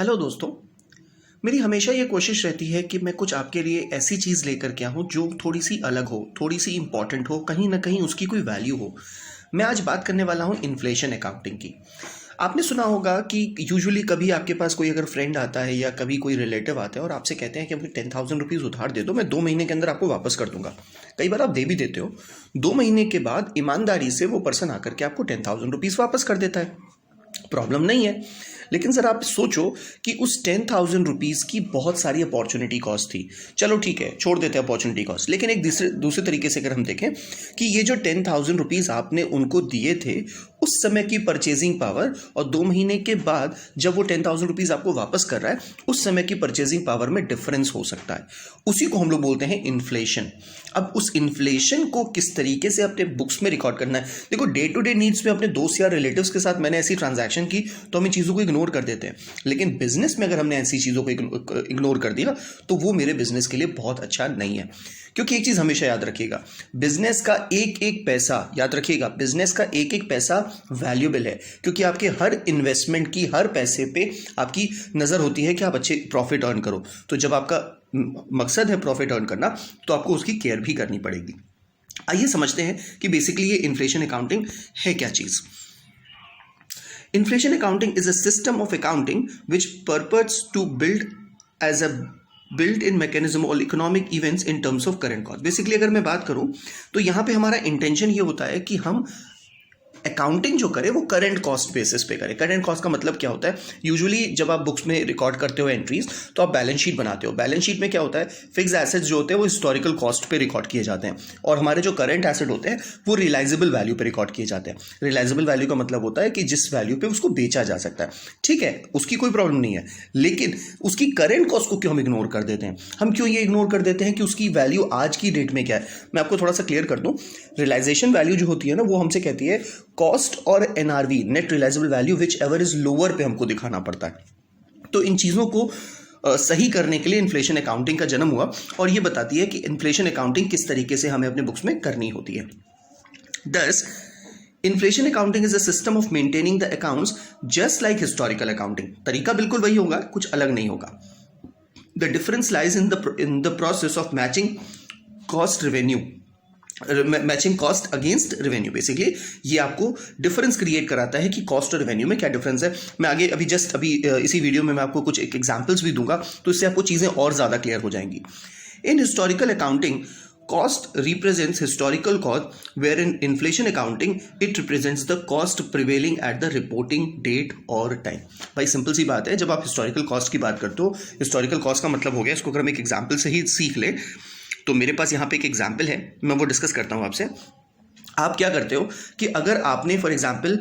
Hello दोस्तों। मेरी हमेशा ये कोशिश रहती है कि मैं कुछ आपके लिए ऐसी चीज़ लेकर के आऊँ जो थोड़ी सी अलग हो, थोड़ी सी इम्पॉर्टेंट हो, कहीं ना कहीं उसकी कोई वैल्यू हो। मैं आज बात करने वाला हूँ इन्फ्लेशन अकाउंटिंग की। आपने सुना होगा कि यूजुअली कभी आपके पास कोई अगर फ्रेंड आता है या कभी कोई रिलेटिव आता है और आपसे कहते हैं कि मुझे 10,000 रुपीज़ उधार दे दो, मैं 2 महीने के अंदर आपको वापस कर दूंगा। कई बार आप दे भी देते हो। 2 महीने के बाद ईमानदारी से वो पर्सन आकर के आपको 10,000 रुपीज़ वापस कर देता है। प्रॉब्लम नहीं है। लेकिन सर आप सोचो कि उस 10,000 रुपीज़ की बहुत सारी अपॉर्चुनिटी कॉस्ट थी। चलो ठीक है, छोड़ देते हैं अपॉर्चुनिटी कॉस्ट, लेकिन एक दूसरे तरीके से अगर हम देखें कि ये जो 10,000 रुपीज़ आपने उनको दिए थे उस समय की परचेजिंग पावर और 2 महीने के बाद जब वो 10,000 रुपीज़ आपको वापस कर रहा है उस समय की परचेजिंग पावर में डिफरेंस हो सकता है। उसी को हम लोग बोलते हैं इन्फ्लेशन। अब उस इन्फ्लेशन को किस तरीके से अपने बुक्स में रिकॉर्ड करना है। देखो, डे टू डे नीड्स में अपने दोस्त या रिलेटिव्स के साथ मैंने ऐसी ट्रांजैक्शन की तो हम इन चीज़ों को इग्नोर कर देते हैं, लेकिन बिजनेस में अगर हमने ऐसी चीज़ों को इग्नोर कर दिया तो वो मेरे बिजनेस के लिए बहुत अच्छा नहीं है। क्योंकि एक चीज़ हमेशा याद रखिएगा, बिजनेस का एक एक पैसा, याद रखिएगा, बिजनेस का एक एक पैसा वैल्यूएबल है। क्योंकि आपके हर इन्वेस्टमेंट की, हर पैसे पे आपकी नज़र होती है कि आप अच्छे प्रॉफिट अर्न करो। तो जब आपका मकसद है प्रॉफिट अर्न करना तो आपको उसकी केयर भी करनी पड़ेगी। आइए समझते हैं कि बेसिकली ये इन्फ्लेशन अकाउंटिंग है क्या चीज़। Inflation accounting is a system of accounting which purports to build as a built-in mechanism or economic events in terms of current cost। Basically अगर मैं बात करूं तो यहाँ पे हमारा इंटेंशन ये होता है कि हम अकाउंटिंग जो करें वो करंट कॉस्ट बेसिस पे करें। करंट कॉस्ट का मतलब क्या होता है? यूजुअली जब आप बुक्स में रिकॉर्ड करते हो एंट्रीज तो आप बैलेंस शीट बनाते हो। बैलेंस शीट में क्या होता है, फिक्स एसेट्स जो होते हैं वो हिस्टोरिकल कॉस्ट पे रिकॉर्ड किए जाते हैं और हमारे जो करंट एसेट होते हैं वो रियलाइजेबल वैल्यू पे रिकॉर्ड किए जाते हैं। रियलाइजेबल वैल्यू का मतलब होता है कि जिस वैल्यू पे उसको बेचा जा सकता है। ठीक है, उसकी कोई प्रॉब्लम नहीं है, लेकिन उसकी करंट कॉस्ट को क्यों हम इग्नोर कर देते हैं? हम क्यों ये इग्नोर कर देते हैं कि उसकी वैल्यू आज की डेट में क्या है? मैं आपको थोड़ा सा क्लियर कर दूं। रियलाइजेशन वैल्यू जो होती है ना, वो हमसे कहती है कॉस्ट और NRV, net realisable value, whichever is lower पे हमको दिखाना पड़ता है। तो इन चीज़ों को सही करने के लिए इन्फ्लेशन अकाउंटिंग का जन्म हुआ और ये बताती है कि इन्फ्लेशन अकाउंटिंग किस तरीके से हमें अपने बुक्स में करनी होती है। दस, inflation accounting is a system of maintaining the accounts just like historical accounting. तरीका बिल्कुल वही होगा, कुछ अलग नहीं होगा। The difference lies in the process of matching cost revenue, matching cost against revenue. Basically ये आपको डिफरेंस क्रिएट कराता है कि कॉस्ट और रेवेन्यू में क्या डिफरेंस है। मैं आगे अभी इसी वीडियो में मैं आपको कुछ एग्जांपल्स भी दूंगा तो इससे आपको चीज़ें और ज़्यादा क्लियर हो जाएंगी। In historical accounting cost represents historical cost, where in inflation accounting it represents the cost prevailing at the reporting date or time। भाई सिंपल सी बात है, जब आप हिस्टोरिकल कॉस्ट की बात करते हो, हिस्टोरिकल कॉस्ट का मतलब हो गया, इसको अगर हम एक एग्जाम्पल से ही सीख ले तो मेरे पास यहाँ पे एक एग्जाम्पल है, मैं वो डिस्कस करता हूँ आपसे। आप क्या करते हो कि अगर आपने फॉर एग्जांपल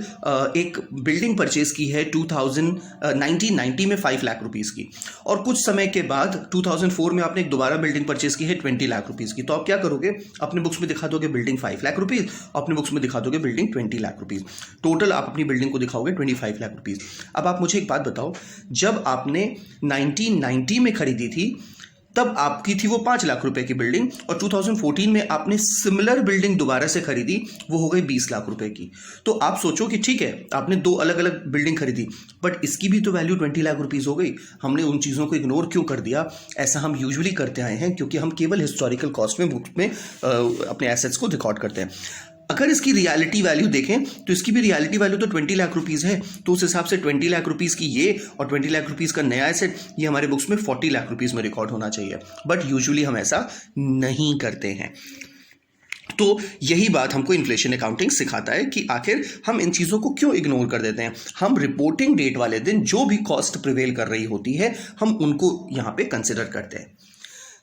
एक बिल्डिंग परचेज की है 1990 में 5 लाख रुपीज़ की और कुछ समय के बाद 2004 में आपने एक दोबारा बिल्डिंग परचेज की है 20 लाख रुपीज़ की, तो आप क्या करोगे? अपने बुक्स में दिखा दोगे बिल्डिंग 5 लाख रुपीज़, अपने बुक्स में दिखा दोगे बिल्डिंग 20 लाख रुपीज़। टोटल आप अपनी बिल्डिंग को दिखाओगे 25 लाख रुपीज़। अब आप मुझे एक बात बताओ, जब आपने 1990 में खरीदी थी तब आपकी थी वो 5 लाख रुपए की बिल्डिंग और 2014 में आपने सिमिलर बिल्डिंग दोबारा से खरीदी, वो हो गई 20 लाख रुपए की। तो आप सोचो कि ठीक है, आपने 2 अलग अलग बिल्डिंग खरीदी बट इसकी भी तो वैल्यू 20 लाख रुपीज़ हो गई। हमने उन चीज़ों को इग्नोर क्यों कर दिया? ऐसा हम यूजुअली करते आए हैं क्योंकि हम केवल हिस्टोरिकल कॉस्ट में बुक्स में अपने एसेट्स को रिकॉर्ड करते हैं। अगर इसकी रियलिटी वैल्यू देखें तो इसकी भी रियलिटी वैल्यू तो 20 लाख रुपीज़ है, तो उस हिसाब से 20 लाख रुपीज़ की ये और 20 लाख रुपीज़ का नया एसेट ये हमारे बुक्स में 40 लाख रुपीज़ में रिकॉर्ड होना चाहिए, बट यूजुअली हम ऐसा नहीं करते हैं। तो यही बात हमको इन्फ्लेशन अकाउंटिंग सिखाता है कि आखिर हम इन चीज़ों को क्यों इग्नोर कर देते हैं। हम रिपोर्टिंग डेट वाले दिन जो भी कॉस्ट प्रिवेल कर रही होती है हम उनको यहाँ पे कंसिडर करते हैं।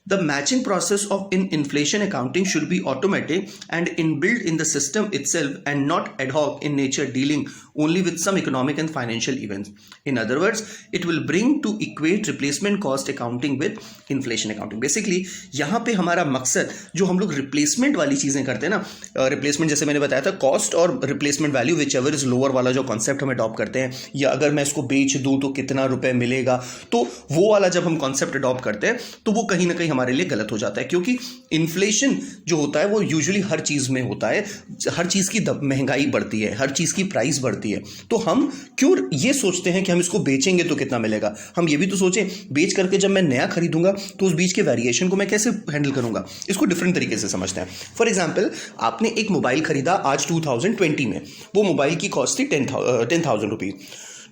The matching process of in inflation accounting should be automatic and inbuilt in the system itself and not ad hoc in nature, dealing only with some economic and financial events. In other words, it will bring to equate replacement cost accounting with inflation accounting। Basically यहाँ पे हमारा मकसद, जो हम लोग replacement वाली चीज़ें करते हैं ना, रिप्लेसमेंट जैसे मैंने बताया था, कॉस्ट और replacement value whichever is lower वाला जो कॉन्सेप्ट हम अडॉप्ट करते हैं, या अगर मैं इसको बेच दूँ तो कितना रुपए मिलेगा, तो वो वाला जब हम कॉन्सेप्ट अडॉप्ट करते हैं तो वो कहीं ना कहीं हमारे लिए गलत हो जाता है। क्योंकि इन्फ्लेशन जो होता है वो यूजुअली हर चीज़ में होता है, हर चीज़ की महंगाई बढ़ती है, हर चीज़ की प्राइस बढ़ती होती है, तो हम क्यों ये सोचते हैं कि हम इसको बेचेंगे तो कितना मिलेगा? हम ये भी तो सोचें, बेच करके जब मैं नया खरीदूंगा तो उस बीच के वेरिएशन को मैं कैसे हैंडल करूंगा? इसको डिफरेंट तरीके से समझते हैं। फॉर एग्जाम्पल, आपने एक मोबाइल खरीदा आज 2020 में, वो मोबाइल की कॉस्ट थी 10,000 रुपीज।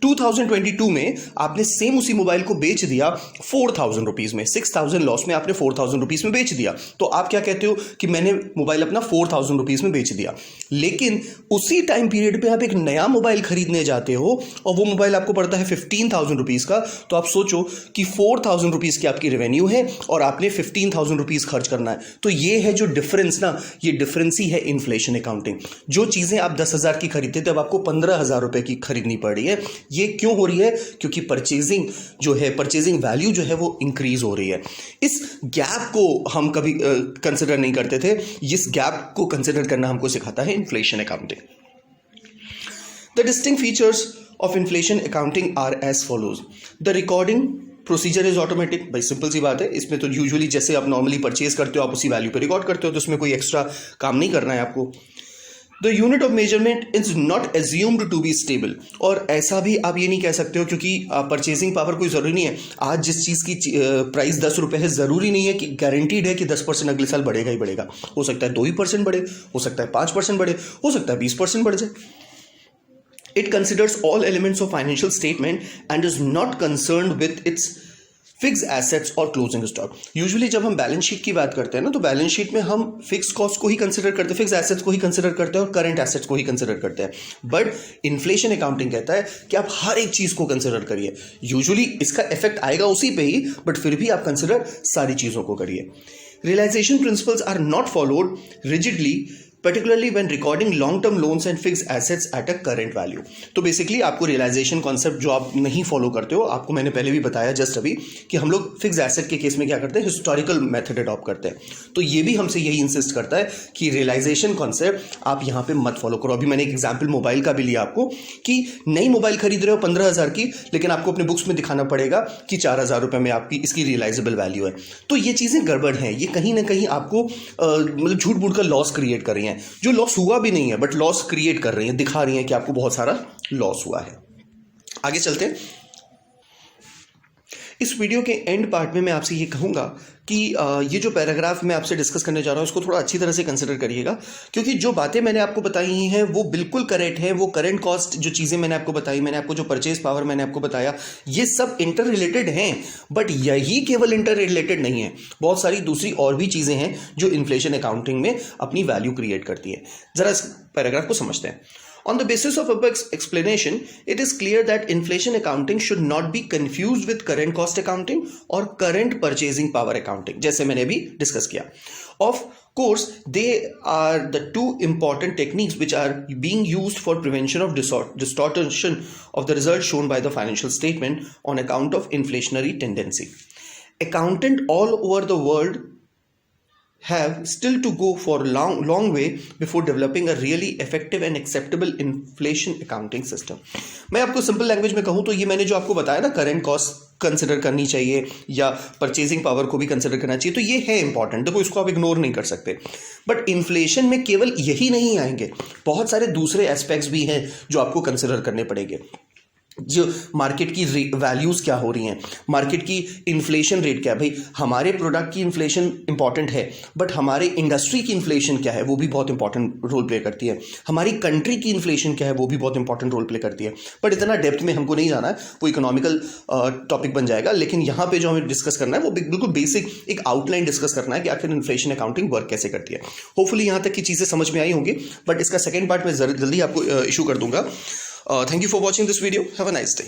2022 में आपने सेम उसी मोबाइल को बेच दिया 4,000 रुपीज में, 6,000 लॉस में आपने 4,000 रुपीज में बेच दिया। तो आप क्या कहते हो कि मैंने मोबाइल अपना 4,000 रुपीज में बेच दिया। लेकिन उसी टाइम पीरियड पे आप एक नया मोबाइल खरीदने जाते हो और वो मोबाइल आपको पड़ता है 15,000 रुपीज का। तो आप सोचो कि 4,000 रुपीज की आपकी रेवेन्यू है और आपने 15,000 रुपीज खर्च करना है। तो ये है जो डिफरेंस ना, ये डिफरेंस ही है इन्फ्लेशन अकाउंटिंग। जो चीजें आप 10,000 की खरीदते थे अब आपको 15,000 रुपए की खरीदनी पड़ रही है। ये क्यों हो रही है? क्योंकि परचेजिंग जो है, परचेजिंग वैल्यू जो है वो इंक्रीज हो रही है। इस गैप को हम कभी कंसिडर नहीं करते थे। इस गैप को कंसिडर करना हमको सिखाता है inflation accounting. The distinct features of inflation accounting are as follows. The recording procedure is automatic. भाई सिंपल सी बात है, इसमें तो यूजुअली जैसे आप नॉर्मली परचेज करते हो आप उसी वैल्यू पे रिकॉर्ड करते हो, तो इसमें कोई एक्स्ट्रा काम नहीं करना है आपको। The unit of measurement is not assumed to be stable. और ऐसा भी आप ये नहीं कह सकते हो, क्योंकि परचेजिंग पावर कोई ज़रूरी नहीं है। आज जिस चीज़ की प्राइस 10 रुपये है, ज़रूरी नहीं है कि गारंटीड है कि 10% अगले साल बढ़ेगा ही बढ़ेगा। हो सकता है 2% बढ़े, हो सकता है 5% बढ़े, हो सकता है 20% बढ़ जाए। It considers all elements of financial statement and is not concerned with its fix assets और क्लोजिंग स्टॉक। यूजुअली जब हम बैलेंस शीट की बात करते हैं ना, तो बैलेंस शीट में हम फिक्स कॉस्ट को ही कंसिडर करते हैं, फिक्स एसेट्स को ही कंसिडर करते हैं और करंट एसेट्स को ही कंसिडर करते हैं। बट इन्फ्लेशन अकाउंटिंग कहता है कि आप हर एक चीज को कंसिडर करिए। यूजुअली इसका इफेक्ट आएगा उसी पे ही, बट फिर भी आप कंसिडर सारी चीजों को करिए। Realisation principles are not followed rigidly, particularly when recording long-term loans and fixed assets at a current value। तो बेसिकली आपको रियलाइजेशन कॉन्सेप्ट जो आप नहीं फॉलो करते हो, आपको मैंने पहले भी बताया जस्ट अभी कि हम लोग फिक्स एसेट के केस में क्या करते हैं, हिस्टोरिकल मेथड अडॉप्ट करते हैं। तो ये भी हमसे यही इंसिस्ट करता है कि रियलाइजेशन कॉन्सेप्ट आप यहाँ पे मत फॉलो करो। अभी मैंने एक एग्जाम्पल मोबाइल का भी लिया आपको कि नई मोबाइल खरीद रहे हो 15,000 की, लेकिन आपको अपने बुक्स में दिखाना पड़ेगा कि 4,000 रुपये में आपकी इसकी रियलाइजेबल वैल्यू है। तो ये चीज़ें गड़बड़ हैं, ये कहीं ना कहीं आपको मतलब झूठ मूठ का लॉस क्रिएट कर रही हैं, जो लॉस हुआ भी नहीं है बट लॉस क्रिएट कर रही हैं, दिखा रही हैं कि आपको बहुत सारा लॉस हुआ है। आगे चलते हैं। इस वीडियो के एंड पार्ट में मैं आपसे ये कहूँगा कि ये जो पैराग्राफ मैं आपसे डिस्कस करने जा रहा हूँ इसको थोड़ा अच्छी तरह से कंसिडर करिएगा, क्योंकि जो बातें मैंने आपको बताई हैं वो बिल्कुल करेक्ट है। वो करंट कॉस्ट जो चीज़ें मैंने आपको बताई, मैंने आपको जो परचेज पावर मैंने आपको बताया, ये सब इंटर रिलेटेड हैं। बट यही केवल इंटर रिलेटेड नहीं है, बहुत सारी दूसरी और भी चीज़ें हैं जो इन्फ्लेशन अकाउंटिंग में अपनी वैल्यू क्रिएट करती है। ज़रा इस पैराग्राफ को समझते हैं। On the basis of above explanation, it is clear that inflation accounting should not be confused with current cost accounting or current purchasing power accounting, जैसे मैंने अभी डिस्कस किया। Of course, they are the two important techniques which are being used for prevention of distortion of the results shown by the financial statement on account of inflationary tendency. Accountant all over the world have still to go for a long way before developing a really effective and acceptable inflation accounting system। मैं आपको simple language में कहूँ तो ये मैंने जो आपको बताया ना, करंट कॉस्ट कंसिडर करनी चाहिए या परचेजिंग पावर को भी कंसिडर करना चाहिए, तो ये है इंपॉर्टेंट। देखो इसको आप इग्नोर नहीं कर सकते। बट इन्फ्लेशन में केवल यही नहीं आएंगे, बहुत सारे दूसरे एस्पेक्ट्स भी हैं जो आपको कंसिडर करने पड़ेंगे। जो मार्केट की वैल्यूज़ क्या हो रही हैं, मार्केट की इन्फ्लेशन रेट क्या है। भाई हमारे प्रोडक्ट की इन्फ्लेशन इंपॉर्टेंट है, बट हमारे इंडस्ट्री की इन्फ्लेशन क्या है वो भी बहुत इंपॉर्टेंट रोल प्ले करती है। हमारी कंट्री की इन्फ्लेशन क्या है वो भी बहुत इंपॉर्टेंट रोल प्ले करती है। बट इतना डेप्थ में हमको नहीं जाना है, वो इकोनॉमिकल टॉपिक बन जाएगा। लेकिन यहाँ पे जो हमें डिस्कस करना है वो बिल्कुल बेसिक एक आउटलाइन डिस्कस करना है कि आखिर इन्फ्लेशन अकाउंटिंग वर्क कैसे करती है। होपफुली यहाँ तक की चीज़ें समझ में आई होंगी, बट इसका सेकेंड पार्ट मैं जल्दी आपको इशू कर दूंगा। Thank you for watching this video. Have a nice day.